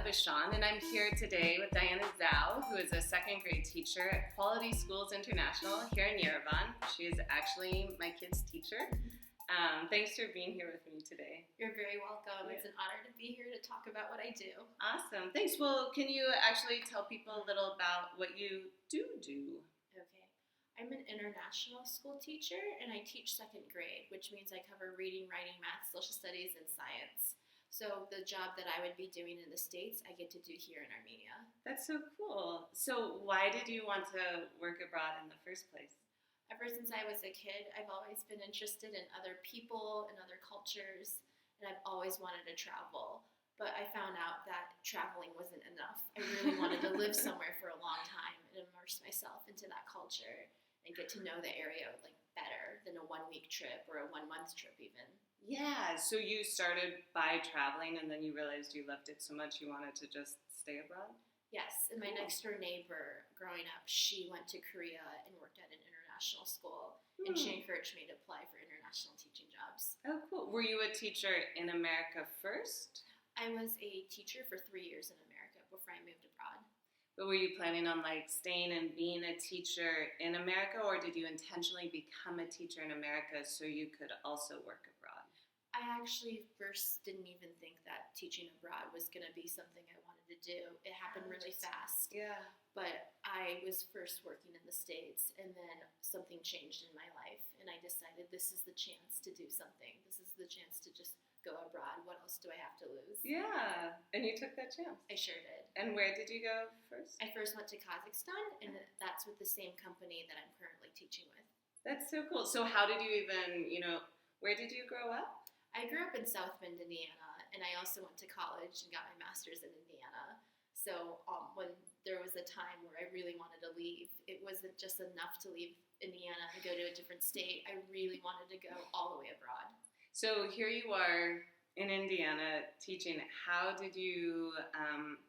with Sean, and I'm here today with Diana Zhao, who is a second grade teacher at Quality Schools International here in Yerevan. She is actually my kid's teacher. Thanks for being here with me today. You're very welcome. Yeah. It's an honor to be here to talk about what I do. Awesome. Thanks. Well, can you actually tell people a little about what you do? Okay. I'm an international school teacher, and I teach second grade, which means I cover reading, writing, math, social studies, and science. So the job that I would be doing in the States, I get to do here in Armenia. That's so cool. So why did you want to work abroad in the first place? Ever since I was a kid, I've always been interested in other people and other cultures, and I've always wanted to travel. But I found out that traveling wasn't enough. I really wanted to live somewhere for a long time and immerse myself into that culture and get to know the area like better than a 1-week trip or a 1-month trip even. Yeah, so you started by traveling and then you realized you loved it so much you wanted to just stay abroad? Yes, and my next door neighbor growing up, she went to Korea and worked at an international school, and she encouraged me to apply for international teaching jobs. Oh, cool. Were you a teacher in America first? I was a teacher for 3 years in America before I moved abroad. But were you planning on staying and being a teacher in America, or did you intentionally become a teacher in America so you could also work abroad? I actually first didn't even think that teaching abroad was going to be something I wanted to do. It happened really fast. Yeah. But I was first working in the States, and then something changed in my life, and I decided this is the chance to do something. This is the chance to just go abroad. What else do I have to lose? Yeah, and you took that chance. I sure did. And where did you go first? I first went to Kazakhstan, and that's with the same company that I'm currently teaching with. That's so cool. So how did you even, where did you grow up? I grew up in South Bend, Indiana, and I also went to college and got my master's in Indiana. So when there was a time where I really wanted to leave, it wasn't just enough to leave Indiana and go to a different state. I really wanted to go all the way abroad. So here you are in Indiana teaching. How did you?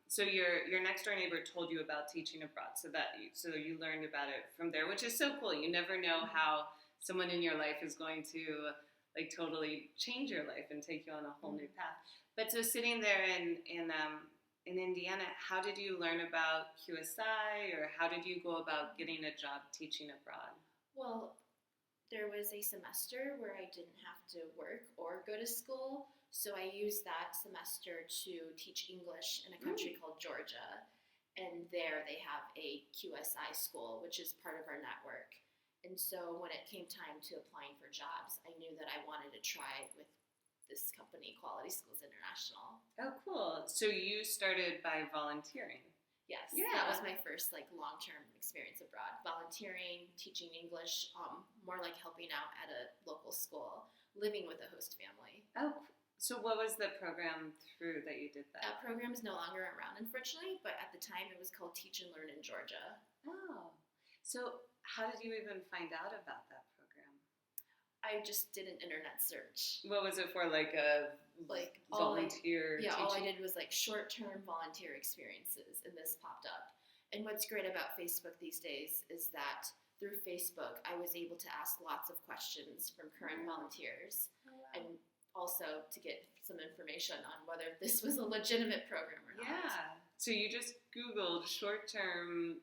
So your next door neighbor told you about teaching abroad, so you learned about it from there, which is so cool. You never know how someone in your life is going to totally change your life and take you on a whole new path. But so sitting there in Indiana, how did you learn about QSI, or how did you go about getting a job teaching abroad? Well, there was a semester where I didn't have to work or go to school, so I used that semester to teach English in a country called Georgia, and there they have a QSI school, which is part of our network. And so when it came time to applying for jobs, I knew that I wanted to try with this company, Quality Schools International. Oh, cool. So you started by volunteering. Yes. Yeah. That was my first long-term experience abroad. Volunteering, teaching English, more like helping out at a local school, living with a host family. Oh, so what was the program through that you did that? That program is no longer around, unfortunately, but at the time it was called Teach and Learn in Georgia. Oh. So how did you even find out about that program? I just did an internet search. What was it for, volunteer teaching? All I did was short-term volunteer experiences, and this popped up. And what's great about Facebook these days is that through Facebook, I was able to ask lots of questions from current volunteers, and also to get some information on whether this was a legitimate program or not. Yeah. So you just Googled short-term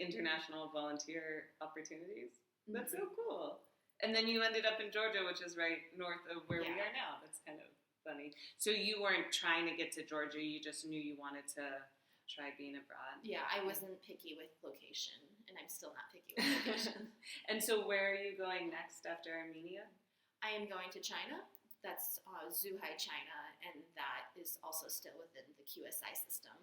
international volunteer opportunities? That's so cool. And then you ended up in Georgia, which is right north of where we are now. That's kind of funny. So you weren't trying to get to Georgia, you just knew you wanted to try being abroad. Yeah, I wasn't picky with location, and I'm still not picky with location. And so where are you going next after Armenia? I am going to China. That's Zhuhai, China, and that is also still within the QSI system.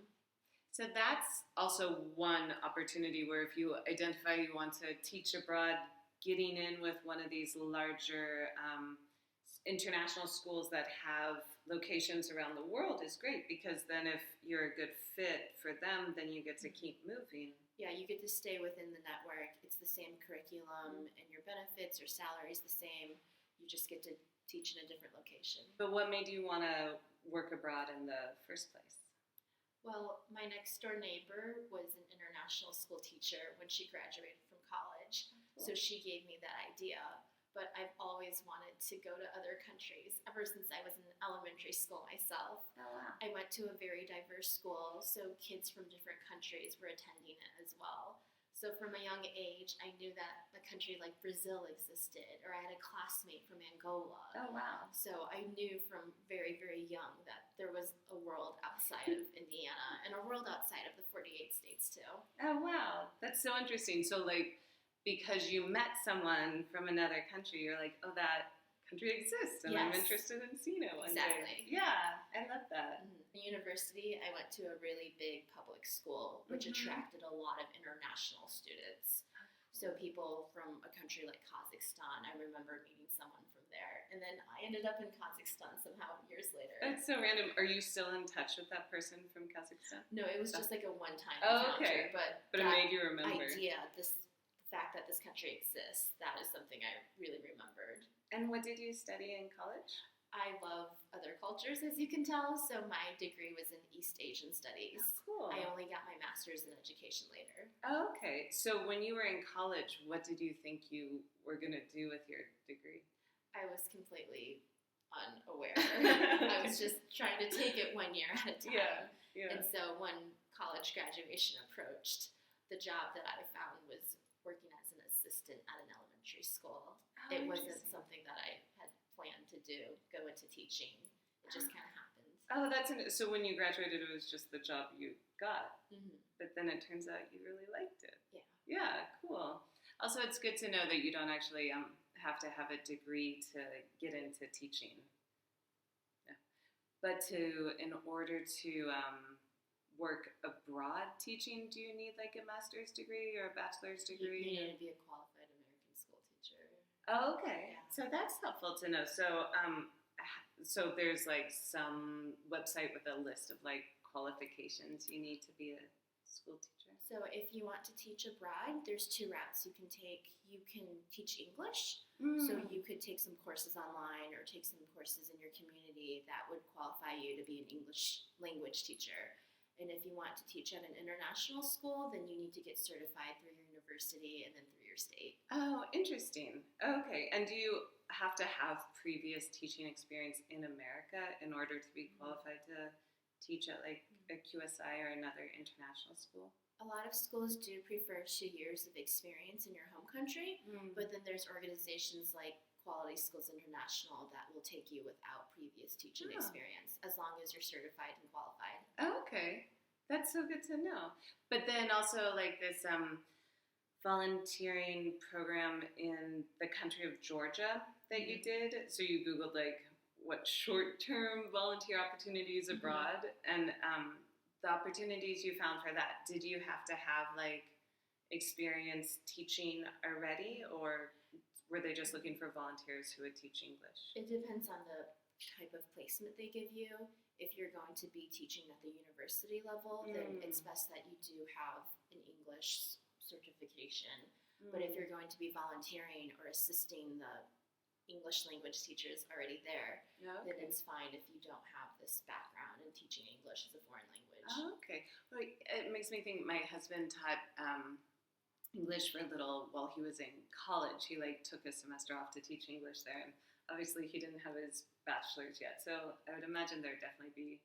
So that's also one opportunity where if you identify you want to teach abroad, getting in with one of these larger international schools that have locations around the world is great, because then if you're a good fit for them, then you get to keep moving. Yeah, you get to stay within the network. It's the same curriculum, and your benefits or salary is the same. You just get to teach in a different location. But what made you want to work abroad in the first place? Well, my next door neighbor was an international school teacher when she graduated from college. Cool. So she gave me that idea. but I've always wanted to go to other countries ever since I was in elementary school myself. Oh, wow. I went to a very diverse school, so kids from different countries were attending it as well. So from a young age, I knew that a country like Brazil existed, or I had a classmate from Angola. Oh, wow. So I knew from very, very young that there was a world outside of Indiana and a world outside of the 48 states too. Oh, wow. That's so interesting. So, like, because you met someone from another country, you're like, oh, that country exists, and I'm Yes. interested in seeing it one Exactly. day. Yeah, I love that. In university, I went to a really big public school, which attracted a lot of international students. So people from a country like Kazakhstan, I remember meeting someone from there. And then I ended up in Kazakhstan somehow years later. That's so random. Are you still in touch with that person from Kazakhstan? No, it was just like a one-time Oh, encounter. okay. But it that made you remember. the fact that this country exists, that is something I really remembered. And what did you study in college? I love other cultures, as you can tell, so my degree was in East Asian Studies. Cool. I only got my master's in education later. Oh, okay. So when you were in college, what did you think you were going to do with your degree? I was completely unaware. I was just trying to take it 1 year at a time. Yeah. And so when college graduation approached, the job that I found was working as an assistant at an elementary school. Oh, It wasn't interesting. something that I had planned to do, go into teaching. It just kind of happened. Oh, so when you graduated, it was just the job you got, Mm-hmm. but then it turns out you really liked it. Yeah. Yeah, cool. Also, it's good to know that you don't actually have to have a degree to get into teaching. Yeah. But in order to work abroad teaching, do you need like a master's degree or a bachelor's You degree? need to be a qualified American school teacher. Oh, okay. Yeah. So that's helpful to know. So there's like some website with a list of like qualifications you need to be a school teacher. So if you want to teach abroad, there's 2 routes you can take. You can teach English, so you could take some courses online or take some courses in your community that would qualify you to be an English language teacher. And if you want to teach at an international school, then you need to get certified through your university and then through your state. Oh, interesting. Okay. And do you have to have previous teaching experience in America in order to be qualified to teach at like a QSI or another international school? A lot of schools do prefer 2 years of experience in your home country, but then there's organizations like Quality Schools International that will take you without previous teaching experience, as long as you're certified and qualified. Oh, okay. That's so good to know. But then also like this volunteering program in the country of Georgia that you did. So you Googled like what short-term volunteer opportunities abroad, and the opportunities you found for that, did you have to have like experience teaching already, or were they just looking for volunteers who would teach English? It depends on the type of placement they give you. If you're going to be teaching at the university level, then it's best that you do have an English certification. But if you're going to be volunteering or assisting the English language teachers already there, then it's fine if you don't have this background in teaching English as a foreign language. Oh, okay. Well, it makes me think my husband taught English for a little while he was in college. He like took a semester off to teach English there, and obviously he didn't have his bachelor's yet. So I would imagine there'd definitely be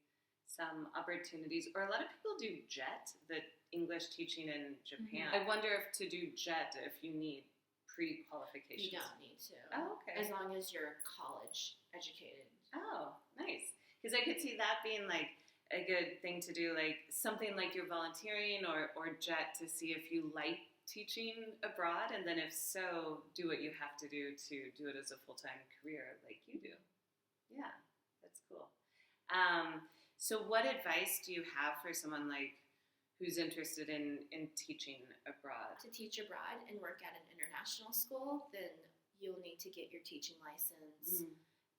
some opportunities. Or a lot of people do JET, the English teaching in Japan. I wonder if to do JET, if you need pre-qualifications. You don't need to. Oh, okay. As long as you're college educated. Oh, nice. Because I could see that being like a good thing to do, like something like you're volunteering or JET to see if you like teaching abroad, and then if so, do what you have to do it as a full-time career like you do. Yeah, that's cool. So what advice do you have for someone like who's interested in teaching abroad? To teach abroad and work at an international school, then you'll need to get your teaching license,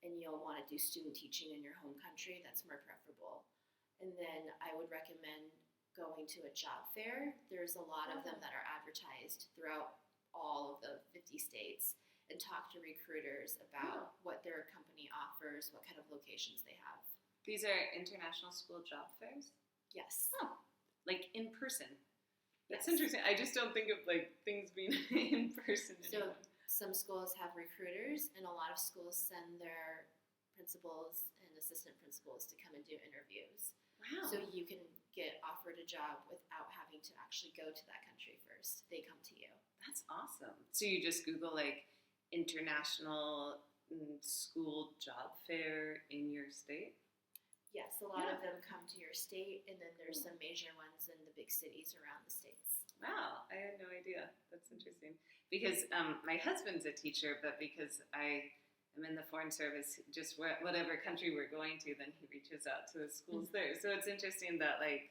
and you'll want to do student teaching in your home country. That's more preferable. And then I would recommend going to a job fair. There's a lot of them that are advertised throughout all of the 50 states, and talk to recruiters about what their company offers, what kind of locations they have. These are international school job fairs? Yes. Oh, like in person. That's Yes. interesting. I just don't think of like things being in person So anymore. some schools have recruiters, and a lot of schools send their principals and assistant principals to come and do interviews. Wow. So you can get offered a job without having to actually go to that country first. They come to you. That's awesome. So you just Google like international school job fair in your state? Yes, a lot of them come to your state, and then there's some major ones in the big cities around the states. Wow, I had no idea. That's interesting. Because my husband's a teacher, but because I am in the Foreign Service, just whatever country we're going to, then he reaches out to the schools there. So it's interesting that, like,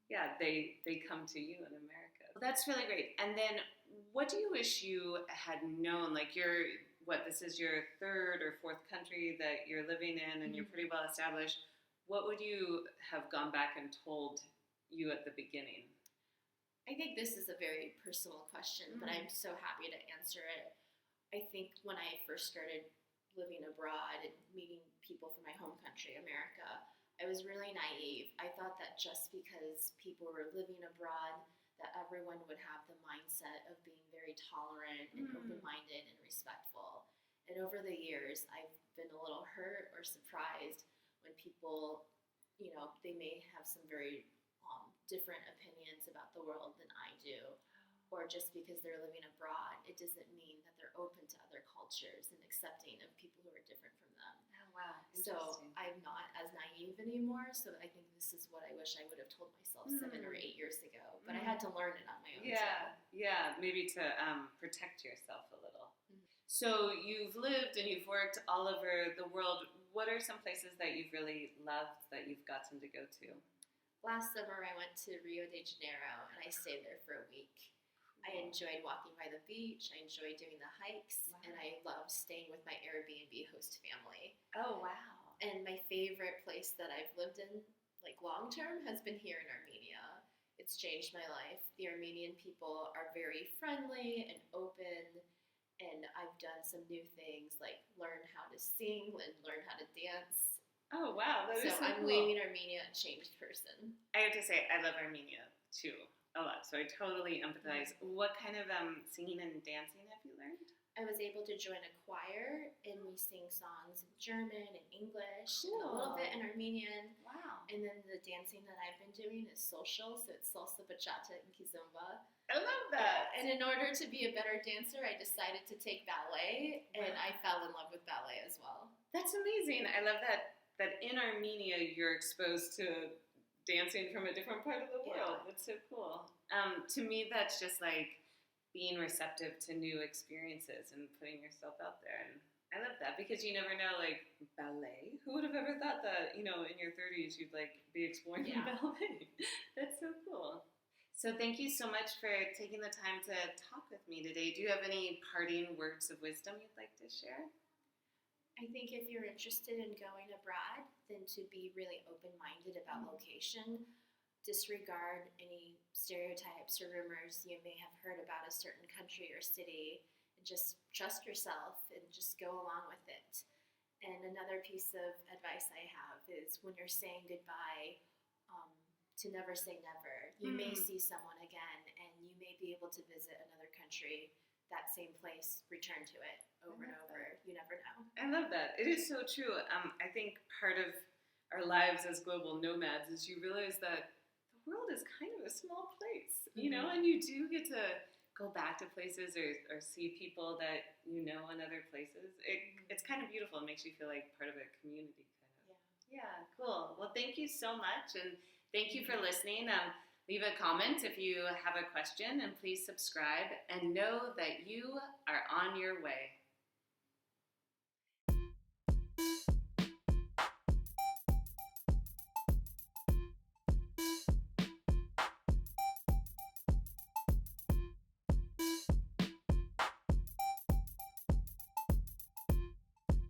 yeah, they come to you in America. Well, that's really great. And then what do you wish you had known? Like, this is your third or fourth country that you're living in, and you're pretty well established. What would you have gone back and told you at the beginning? I think this is a very personal question, but I'm so happy to answer it. I think when I first started living abroad and meeting people from my home country, America, I was really naive. I thought that just because people were living abroad, that everyone would have the mindset of being very tolerant and open-minded and respectful. And over the years, I've been a little hurt or surprised when people, they may have some very different opinions about the world than I do, or just because they're living abroad, it doesn't mean that they're open to other cultures and accepting of people who are different from them. Oh, wow. So I'm not as naive anymore, so I think this is what I wish I would have told myself 7 or 8 years ago, but I had to learn it on my own. Yeah, maybe to protect yourself a little. So you've lived and you've worked all over the world. What are some places that you've really loved that you've gotten to go to? Last summer, I went to Rio de Janeiro, and I stayed there for a week. I enjoyed walking by the beach, I enjoyed doing the hikes, and I loved staying with my Airbnb host family. Oh, wow. And my favorite place that I've lived in, like long-term, has been here in Armenia. It's changed my life. The Armenian people are very friendly and open, and I've done some new things, like learn how to sing and learn how to dance. Oh, wow. That is so I'm cool. leaving Armenia a changed person. I have to say, I love Armenia, too, a lot. So I totally empathize. What kind of singing and dancing have you learned? I was able to join a choir, and we sing songs in German and English, Cool. and a little bit in Armenian. Wow. And then the dancing that I've been doing is social, so it's salsa, bachata, and kizomba. I love that. And in order to be a better dancer, I decided to take ballet, and I fell in love with ballet as well. That's amazing. I love that in Armenia you're exposed to dancing from a different part of the world. That's so cool. To me, that's just like being receptive to new experiences and putting yourself out there. And I love that because you never know, like, ballet? Who would have ever thought that, in your 30s you'd, like, be exploring ballet? That's so cool. So thank you so much for taking the time to talk with me today. Do you have any parting words of wisdom you'd like to share? I think if you're interested in going abroad, then to be really open-minded about location. Disregard any stereotypes or rumors you may have heard about a certain country or city, and just trust yourself and just go along with it. And another piece of advice I have is when you're saying goodbye, to never say never. You may see someone again, and you may be able to visit another country, that same place, return to it over and over. You never know. I love that. It is so true. I think part of our lives as global nomads is you realize that the world is kind of a small place, and you do get to go back to places or see people that you know in other places. It's kind of beautiful. It makes you feel like part of a community, kind of. Yeah, cool. Well, thank you so much, and thank you for listening. Leave a comment if you have a question, and please subscribe, and know that you are on your way.